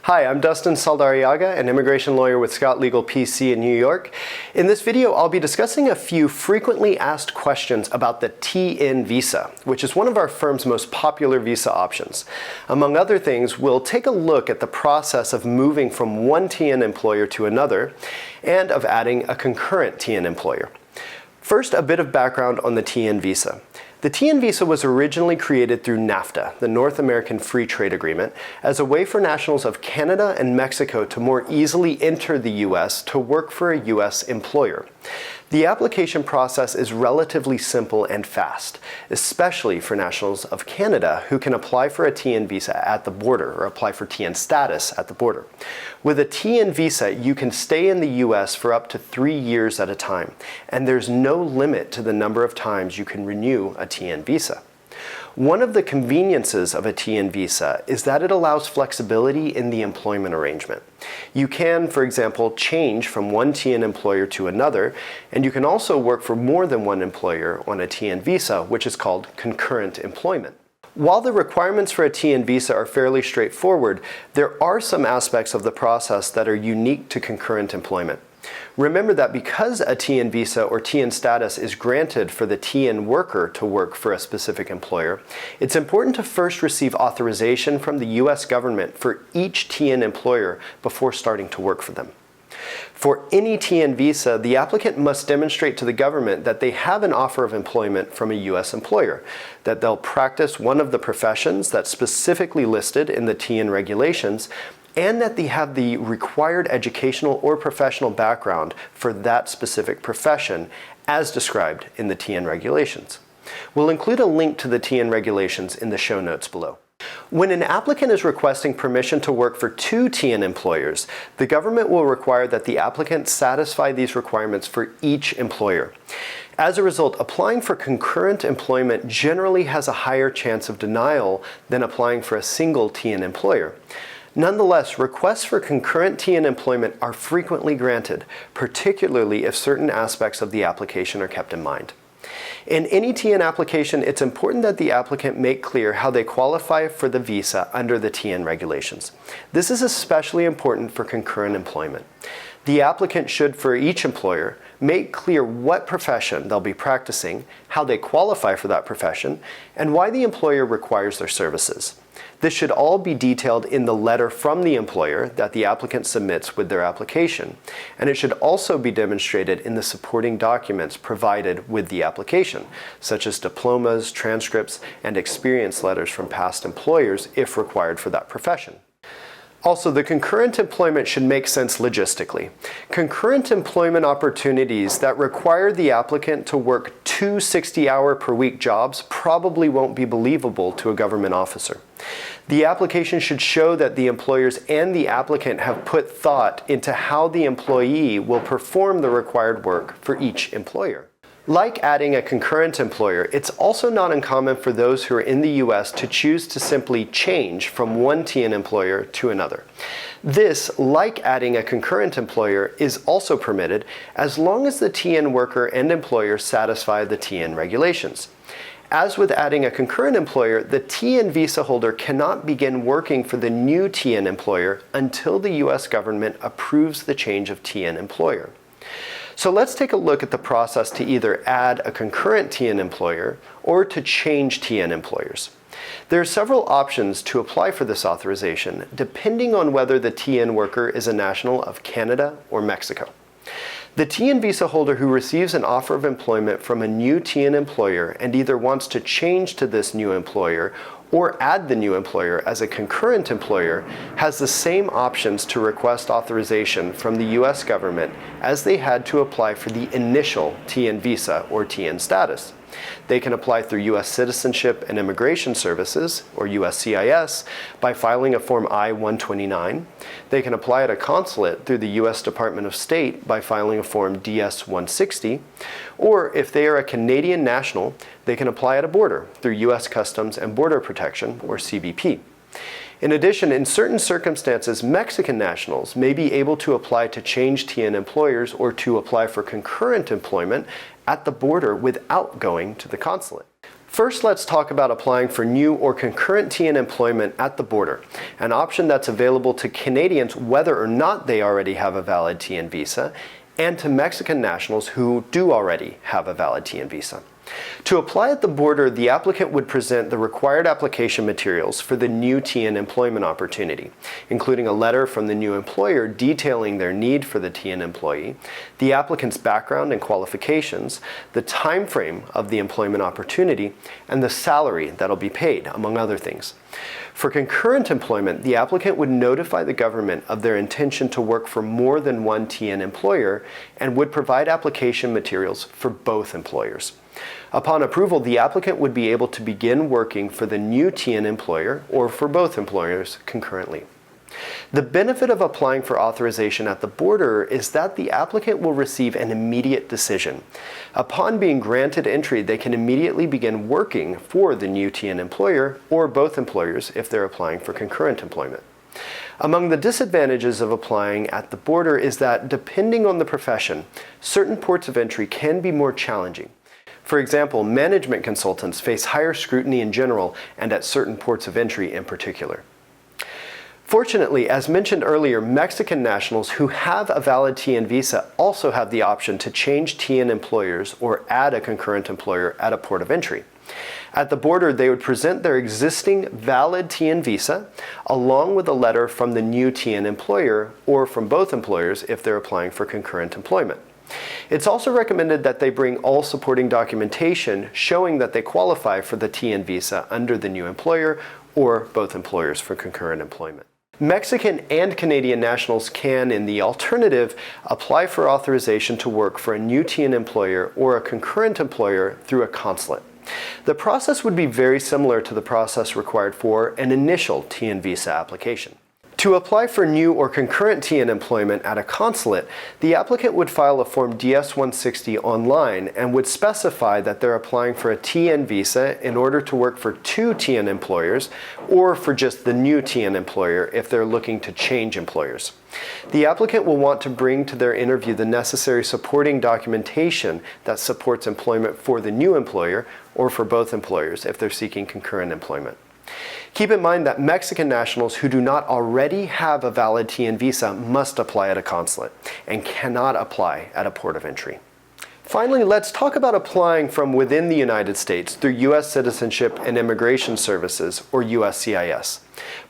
Hi, I'm Dustin Saldarriaga, an immigration lawyer with Scott Legal PC in New York. In this video, I'll be discussing a few frequently asked questions about the TN visa, which is one of our firm's most popular visa options. Among other things, we'll take a look at the process of moving from one TN employer to another and of adding a concurrent TN employer. First, a bit of background on the TN visa. The TN visa was originally created through NAFTA, the North American Free Trade Agreement, as a way for nationals of Canada and Mexico to more easily enter the U.S. to work for a U.S. employer. The application process is relatively simple and fast, especially for nationals of Canada who can apply for a TN visa at the border or apply for TN status at the border. With a TN visa, you can stay in the U.S. for up to 3 years at a time, and there's no limit to the number of times you can renew a TN visa. One of the conveniences of a TN visa is that it allows flexibility in the employment arrangement. You can, for example, change from one TN employer to another, and you can also work for more than one employer on a TN visa, which is called concurrent employment. While the requirements for a TN visa are fairly straightforward, there are some aspects of the process that are unique to concurrent employment. Remember that because a TN visa or TN status is granted for the TN worker to work for a specific employer, it's important to first receive authorization from the U.S. government for each TN employer before starting to work for them. For any TN visa, the applicant must demonstrate to the government that they have an offer of employment from a U.S. employer, that they'll practice one of the professions that's specifically listed in the TN regulations, and that they have the required educational or professional background for that specific profession as described in the TN regulations. We'll include a link to the TN regulations in the show notes below. When an applicant is requesting permission to work for 2 TN employers, the government will require that the applicant satisfy these requirements for each employer. As a result, applying for concurrent employment generally has a higher chance of denial than applying for a single TN employer. Nonetheless, requests for concurrent TN employment are frequently granted, particularly if certain aspects of the application are kept in mind. In any TN application, it's important that the applicant make clear how they qualify for the visa under the TN regulations. This is especially important for concurrent employment. The applicant should, for each employer, make clear what profession they'll be practicing, how they qualify for that profession, and why the employer requires their services. This should all be detailed in the letter from the employer that the applicant submits with their application, and it should also be demonstrated in the supporting documents provided with the application, such as diplomas, transcripts, and experience letters from past employers if required for that profession. Also, the concurrent employment should make sense logistically. Concurrent employment opportunities that require the applicant to work 2 60-hour-per-week jobs probably won't be believable to a government officer. The application should show that the employers and the applicant have put thought into how the employee will perform the required work for each employer. Like adding a concurrent employer, it's also not uncommon for those who are in the U.S. to choose to simply change from one TN employer to another. This, like adding a concurrent employer, is also permitted as long as the TN worker and employer satisfy the TN regulations. As with adding a concurrent employer, the TN visa holder cannot begin working for the new TN employer until the U.S. government approves the change of TN employer. So let's take a look at the process to either add a concurrent TN employer or to change TN employers. There are several options to apply for this authorization, depending on whether the TN worker is a national of Canada or Mexico. The TN visa holder who receives an offer of employment from a new TN employer and either wants to change to this new employer or add the new employer as a concurrent employer has the same options to request authorization from the U.S. government as they had to apply for the initial TN visa or TN status. They can apply through U.S. Citizenship and Immigration Services, or USCIS, by filing a Form I-129. They can apply at a consulate through the U.S. Department of State by filing a Form DS-160. Or if they are a Canadian national, they can apply at a border through U.S. Customs and Border Protection, or CBP. In addition, in certain circumstances, Mexican nationals may be able to apply to change TN employers or to apply for concurrent employment at the border without going to the consulate. First, let's talk about applying for new or concurrent TN employment at the border, an option that's available to Canadians whether or not they already have a valid TN visa, and to Mexican nationals who do already have a valid TN visa. To apply at the border, the applicant would present the required application materials for the new TN employment opportunity, including a letter from the new employer detailing their need for the TN employee, the applicant's background and qualifications, the time frame of the employment opportunity, and the salary that'll be paid, among other things. For concurrent employment, the applicant would notify the government of their intention to work for more than one TN employer and would provide application materials for both employers. Upon approval, the applicant would be able to begin working for the new TN employer or for both employers concurrently. The benefit of applying for authorization at the border is that the applicant will receive an immediate decision. Upon being granted entry, they can immediately begin working for the new TN employer or both employers if they're applying for concurrent employment. Among the disadvantages of applying at the border is that, depending on the profession, certain ports of entry can be more challenging. For example, management consultants face higher scrutiny in general and at certain ports of entry in particular. Fortunately, as mentioned earlier, Mexican nationals who have a valid TN visa also have the option to change TN employers or add a concurrent employer at a port of entry. At the border, they would present their existing valid TN visa along with a letter from the new TN employer or from both employers if they're applying for concurrent employment. It's also recommended that they bring all supporting documentation showing that they qualify for the TN visa under the new employer or both employers for concurrent employment. Mexican and Canadian nationals can, in the alternative, apply for authorization to work for a new TN employer or a concurrent employer through a consulate. The process would be very similar to the process required for an initial TN visa application. To apply for new or concurrent TN employment at a consulate, the applicant would file a Form DS-160 online and would specify that they're applying for a TN visa in order to work for two TN employers or for just the new TN employer if they're looking to change employers. The applicant will want to bring to their interview the necessary supporting documentation that supports employment for the new employer or for both employers if they're seeking concurrent employment. Keep in mind that Mexican nationals who do not already have a valid TN visa must apply at a consulate and cannot apply at a port of entry. Finally, let's talk about applying from within the United States through U.S. Citizenship and Immigration Services, or USCIS.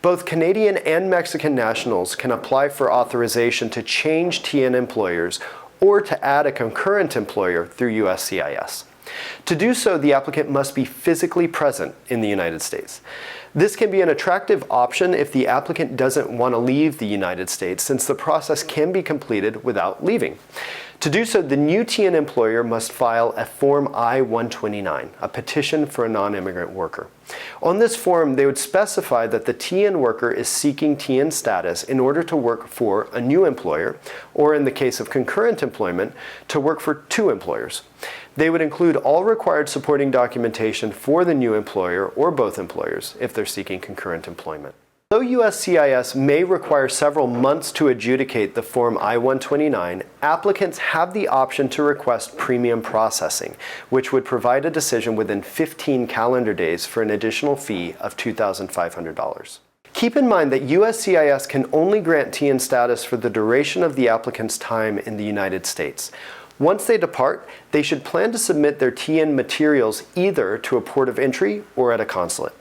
Both Canadian and Mexican nationals can apply for authorization to change TN employers or to add a concurrent employer through USCIS. To do so, the applicant must be physically present in the United States. This can be an attractive option if the applicant doesn't want to leave the United States, since the process can be completed without leaving. To do so, the new TN employer must file a Form I-129, a petition for a non-immigrant worker. On this form, they would specify that the TN worker is seeking TN status in order to work for a new employer, or in the case of concurrent employment, to work for two employers. They would include all required supporting documentation for the new employer or both employers if they're seeking concurrent employment. Though USCIS may require several months to adjudicate the Form I-129, applicants have the option to request premium processing, which would provide a decision within 15 calendar days for an additional fee of $2,500. Keep in mind that USCIS can only grant TN status for the duration of the applicant's time in the United States. Once they depart, they should plan to submit their TN materials either to a port of entry or at a consulate.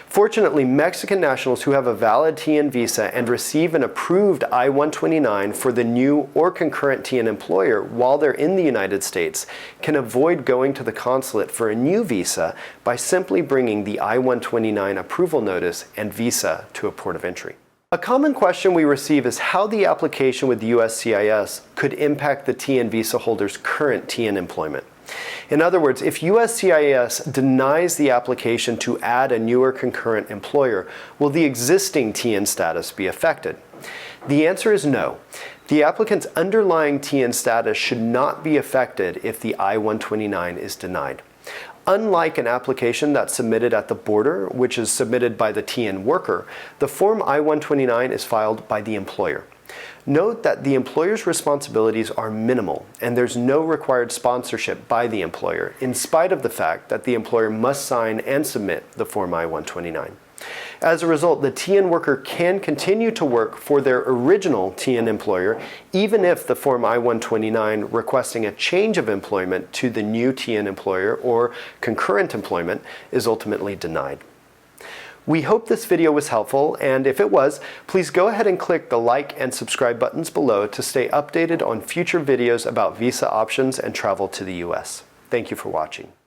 Fortunately, Mexican nationals who have a valid TN visa and receive an approved I-129 for the new or concurrent TN employer while they're in the United States can avoid going to the consulate for a new visa by simply bringing the I-129 approval notice and visa to a port of entry. A common question we receive is how the application with USCIS could impact the TN visa holder's current TN employment. In other words, if USCIS denies the application to add a newer concurrent employer, will the existing TN status be affected? The answer is no. The applicant's underlying TN status should not be affected if the I-129 is denied. Unlike an application that's submitted at the border, which is submitted by the TN worker, the Form I-129 is filed by the employer. Note that the employer's responsibilities are minimal, and there's no required sponsorship by the employer, in spite of the fact that the employer must sign and submit the Form I-129. As a result, the TN worker can continue to work for their original TN employer, even if the Form I-129 requesting a change of employment to the new TN employer or concurrent employment is ultimately denied. We hope this video was helpful, and if it was, please go ahead and click the like and subscribe buttons below to stay updated on future videos about visa options and travel to the US. Thank you for watching.